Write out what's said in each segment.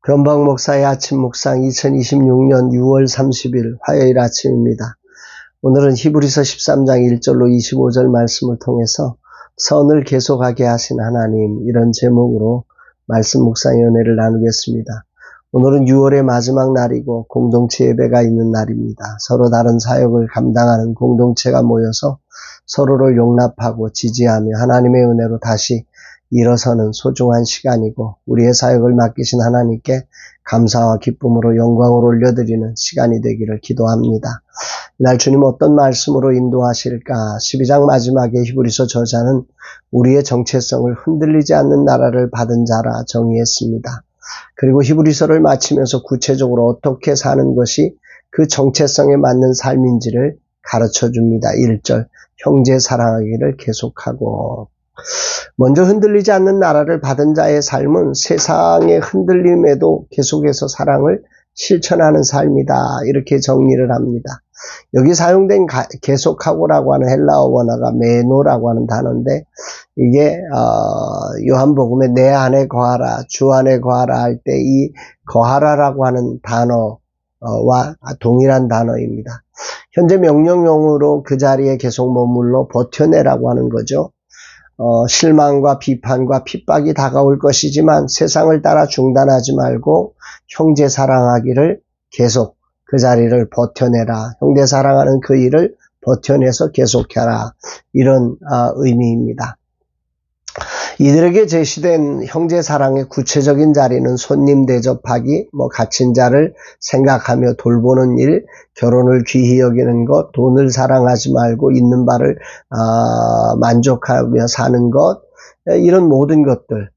변방 목사의 아침 묵상 2026년 6월 30일 화요일 아침입니다. 오늘은 히브리서 13장 1절로 25절 말씀을 통해서 선을 계속하게 하신 하나님, 이런 제목으로 말씀 묵상의 은혜를 나누겠습니다. 오늘은 6월의 마지막 날이고 공동체 예배가 있는 날입니다. 서로 다른 사역을 감당하는 공동체가 모여서 서로를 용납하고 지지하며 하나님의 은혜로 다시 일어서는 소중한 시간이고, 우리의 사역을 맡기신 하나님께 감사와 기쁨으로 영광을 올려드리는 시간이 되기를 기도합니다. 이날 주님 어떤 말씀으로 인도하실까? 12장 마지막에 히브리서 저자는 우리의 정체성을 흔들리지 않는 나라를 받은 자라 정의했습니다. 그리고 히브리서를 마치면서 구체적으로 어떻게 사는 것이 그 정체성에 맞는 삶인지를 가르쳐 줍니다. 1절, 형제 사랑하기를 계속하고. 먼저 흔들리지 않는 나라를 받은 자의 삶은 세상의 흔들림에도 계속해서 사랑을 실천하는 삶이다, 이렇게 정리를 합니다. 여기 사용된 계속하고라고 하는 헬라어 원어가 메노라고 하는 단어인데, 이게 요한복음에 내 안에 거하라, 주 안에 거하라 할 때 이 거하라라고 하는 단어와 동일한 단어입니다. 현재 명령형으로 그 자리에 계속 머물러 버텨내라고 하는 거죠. 실망과 비판과 핍박이 다가올 것이지만 세상을 따라 중단하지 말고 형제 사랑하기를 계속 그 자리를 버텨내라. 형제 사랑하는 그 일을 버텨내서 계속해라. 이런 의미입니다. 이들에게 제시된 형제 사랑의 구체적인 자리는 손님 대접하기, 갇힌 자를 생각하며 돌보는 일, 결혼을 귀히 여기는 것, 돈을 사랑하지 말고 있는 바를 만족하며 사는 것, 이런 모든 것들.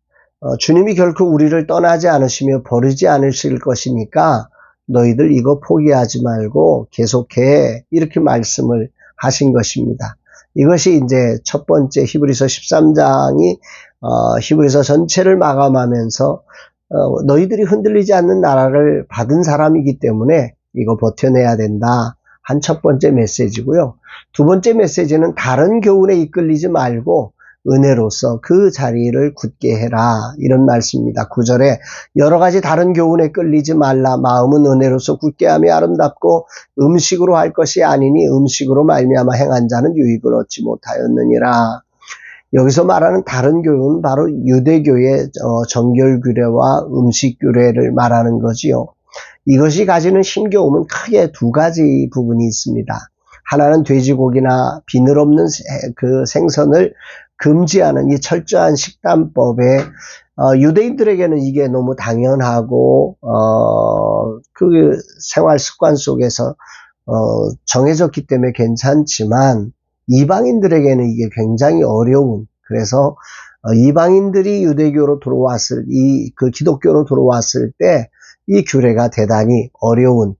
주님이 결코 우리를 떠나지 않으시며 버리지 않으실 것이니까 너희들 이거 포기하지 말고 계속해, 이렇게 말씀을 하신 것입니다. 이것이 이제 첫 번째 히브리서 13장이 히브리서 전체를 마감하면서 너희들이 흔들리지 않는 나라를 받은 사람이기 때문에 이거 버텨내야 된다 한 첫 번째 메시지고요. 두 번째 메시지는 다른 교훈에 이끌리지 말고 은혜로서 그 자리를 굳게 해라, 이런 말씀입니다. 9절에 여러 가지 다른 교훈에 끌리지 말라. 마음은 은혜로서 굳게 하며 아름답고 음식으로 할 것이 아니니 음식으로 말미암아 행한 자는 유익을 얻지 못하였느니라. 여기서 말하는 다른 교훈은 바로 유대교의 정결규례와 음식규례를 말하는 거지요. 이것이 가지는 신교훈은 크게 두 가지 부분이 있습니다. 하나는 돼지고기나 비늘 없는 그 생선을 금지하는 이 철저한 식단법에 유대인들에게는 이게 너무 당연하고 그 생활 습관 속에서 정해졌기 때문에 괜찮지만, 이방인들에게는 이게 굉장히 어려운, 그래서 이방인들이 유대교로 들어왔을 그 기독교로 들어왔을 때 이 규례가 대단히 어려운,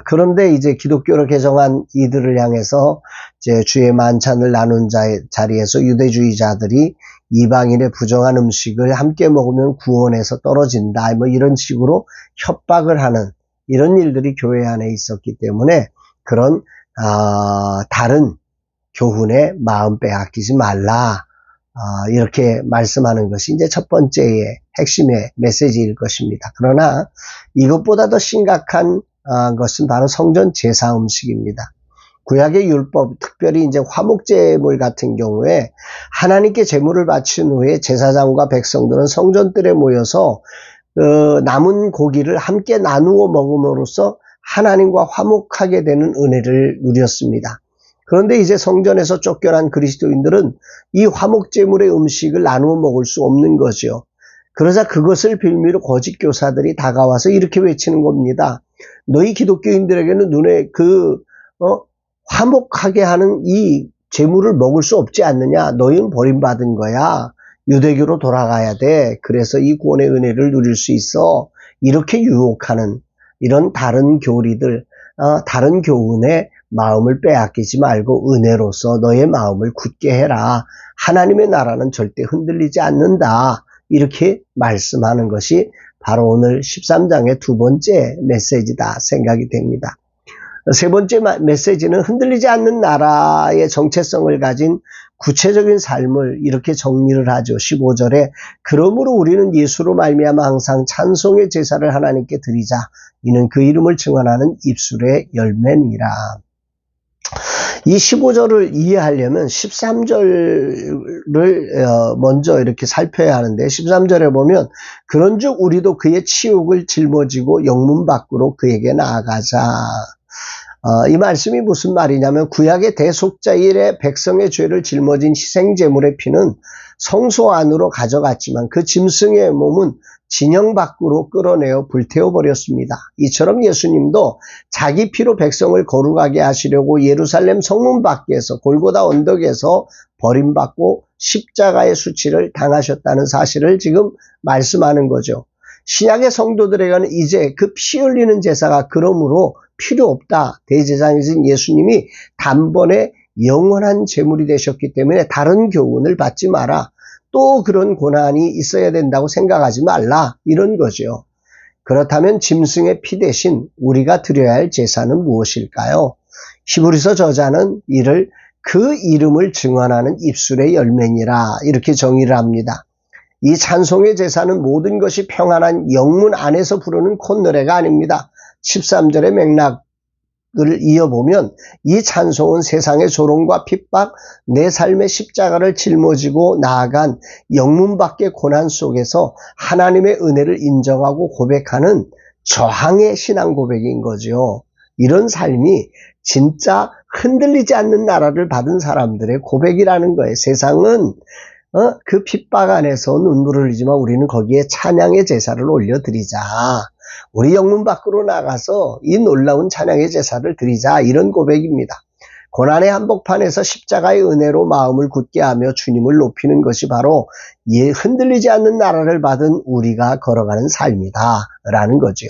그런데 이제 기독교를 개정한 이들을 향해서 이제 주의 만찬을 나눈 자리에서 유대주의자들이 이방인의 부정한 음식을 함께 먹으면 구원에서 떨어진다, 이런 식으로 협박을 하는 이런 일들이 교회 안에 있었기 때문에 그런 다른 교훈에 마음 빼앗기지 말라, 이렇게 말씀하는 것이 이제 첫 번째의 핵심의 메시지일 것입니다. 그러나 이것보다 더 심각한 것은 바로 성전 제사 음식입니다. 구약의 율법, 특별히 이제 화목제물 같은 경우에 하나님께 제물을 바친 후에 제사장과 백성들은 성전들에 모여서 남은 고기를 함께 나누어 먹음으로써 하나님과 화목하게 되는 은혜를 누렸습니다. 그런데 이제 성전에서 쫓겨난 그리스도인들은 이 화목제물의 음식을 나누어 먹을 수 없는 거죠. 그러자 그것을 빌미로 거짓 교사들이 다가와서 이렇게 외치는 겁니다. 너희 기독교인들에게는 눈에 화목하게 하는 이 제물을 먹을 수 없지 않느냐? 너희는 버림받은 거야. 유대교로 돌아가야 돼. 그래서 이 구원의 은혜를 누릴 수 있어. 이렇게 유혹하는 이런 다른 교리들, 다른 교훈에 마음을 빼앗기지 말고 은혜로서 너의 마음을 굳게 해라. 하나님의 나라는 절대 흔들리지 않는다. 이렇게 말씀하는 것이 바로 오늘 13장의 두 번째 메시지다 생각이 됩니다. 세 번째 메시지는 흔들리지 않는 나라의 정체성을 가진 구체적인 삶을 이렇게 정리를 하죠. 15절에 그러므로 우리는 예수로 말미암아 항상 찬송의 제사를 하나님께 드리자. 이는 그 이름을 증언하는 입술의 열매니라. 이 15절을 이해하려면 13절을 먼저 이렇게 살펴야 하는데 13절에 보면 그런즉 우리도 그의 치욕을 짊어지고 영문 밖으로 그에게 나아가자. 이 말씀이 무슨 말이냐면 구약의 대속자일에 백성의 죄를 짊어진 희생제물의 피는 성소 안으로 가져갔지만 그 짐승의 몸은 진영 밖으로 끌어내어 불태워버렸습니다. 이처럼 예수님도 자기 피로 백성을 거룩하게 하시려고 예루살렘 성문 밖에서 골고다 언덕에서 버림받고 십자가의 수치를 당하셨다는 사실을 지금 말씀하는 거죠. 신약의 성도들에게는 이제 그 피 흘리는 제사가 그러므로 필요 없다. 대제사장이신 예수님이 단번에 영원한 제물이 되셨기 때문에 다른 교훈을 받지 마라. 또 그런 고난이 있어야 된다고 생각하지 말라. 이런 거죠. 그렇다면 짐승의 피 대신 우리가 드려야 할 제사는 무엇일까요? 히브리서 저자는 이를 그 이름을 증언하는 입술의 열매니라 이렇게 정의를 합니다. 이 찬송의 제사는 모든 것이 평안한 영문 안에서 부르는 콧노래가 아닙니다. 13절의 맥락을 이어보면 이 찬송은 세상의 조롱과 핍박, 내 삶의 십자가를 짊어지고 나아간 영문 밖의 고난 속에서 하나님의 은혜를 인정하고 고백하는 저항의 신앙 고백인 거죠. 이런 삶이 진짜 흔들리지 않는 나라를 받은 사람들의 고백이라는 거예요. 세상은 그 핍박 안에서 눈물을 흘리지만 우리는 거기에 찬양의 제사를 올려드리자. 우리 영문 밖으로 나가서 이 놀라운 찬양의 제사를 드리자. 이런 고백입니다. 고난의 한복판에서 십자가의 은혜로 마음을 굳게 하며 주님을 높이는 것이 바로 흔들리지 않는 나라를 받은 우리가 걸어가는 삶이다. 라는 거죠.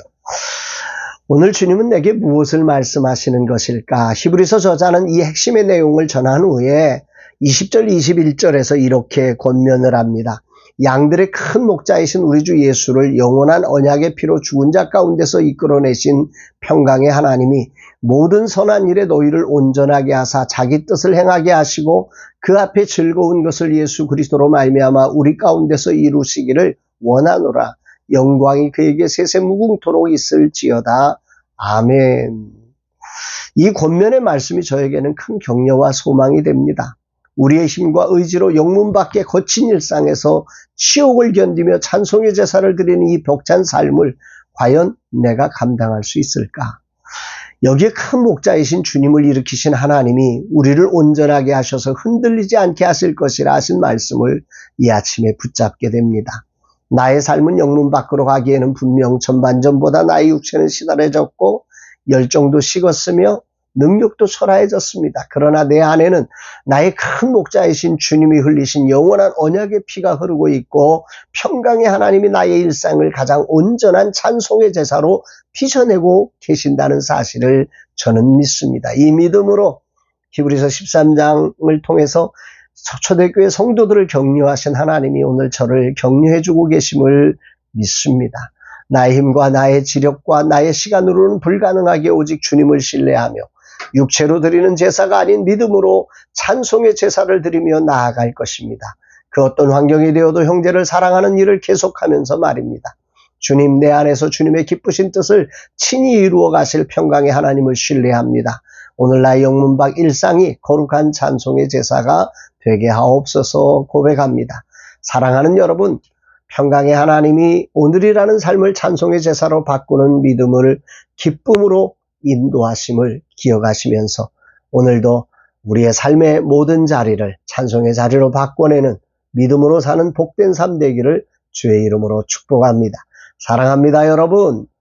오늘 주님은 내게 무엇을 말씀하시는 것일까? 히브리서 저자는 이 핵심의 내용을 전한 후에 20절, 21절에서 이렇게 권면을 합니다. 양들의 큰 목자이신 우리 주 예수를 영원한 언약의 피로 죽은 자 가운데서 이끌어내신 평강의 하나님이 모든 선한 일에 너희를 온전하게 하사 자기 뜻을 행하게 하시고 그 앞에 즐거운 것을 예수 그리스도로 말미암아 우리 가운데서 이루시기를 원하노라. 영광이 그에게 세세무궁토록 있을지어다. 아멘. 이 권면의 말씀이 저에게는 큰 격려와 소망이 됩니다. 우리의 힘과 의지로 영문 밖의 거친 일상에서 치욕을 견디며 찬송의 제사를 드리는 이 벅찬 삶을 과연 내가 감당할 수 있을까? 여기에 큰 목자이신 주님을 일으키신 하나님이 우리를 온전하게 하셔서 흔들리지 않게 하실 것이라 하신 말씀을 이 아침에 붙잡게 됩니다. 나의 삶은 영문 밖으로 가기에는 분명 전반전보다 나의 육체는 시달해졌고 열정도 식었으며 능력도 초라해졌습니다. 그러나 내 안에는 나의 큰 목자이신 주님이 흘리신 영원한 언약의 피가 흐르고 있고 평강의 하나님이 나의 일상을 가장 온전한 찬송의 제사로 빚어내고 계신다는 사실을 저는 믿습니다. 이 믿음으로 히브리서 13장을 통해서 초대교회 성도들을 격려하신 하나님이 오늘 저를 격려해주고 계심을 믿습니다. 나의 힘과 나의 지력과 나의 시간으로는 불가능하게 오직 주님을 신뢰하며 육체로 드리는 제사가 아닌 믿음으로 찬송의 제사를 드리며 나아갈 것입니다. 그 어떤 환경이 되어도 형제를 사랑하는 일을 계속하면서 말입니다. 주님 내 안에서 주님의 기쁘신 뜻을 친히 이루어 가실 평강의 하나님을 신뢰합니다. 오늘 나의 영문 밖 일상이 거룩한 찬송의 제사가 되게 하옵소서 고백합니다. 사랑하는 여러분, 평강의 하나님이 오늘이라는 삶을 찬송의 제사로 바꾸는 믿음을 기쁨으로 인도하심을 기억하시면서 오늘도 우리의 삶의 모든 자리를 찬송의 자리로 바꿔내는 믿음으로 사는 복된 삶 되기를 주의 이름으로 축복합니다. 사랑합니다, 여러분.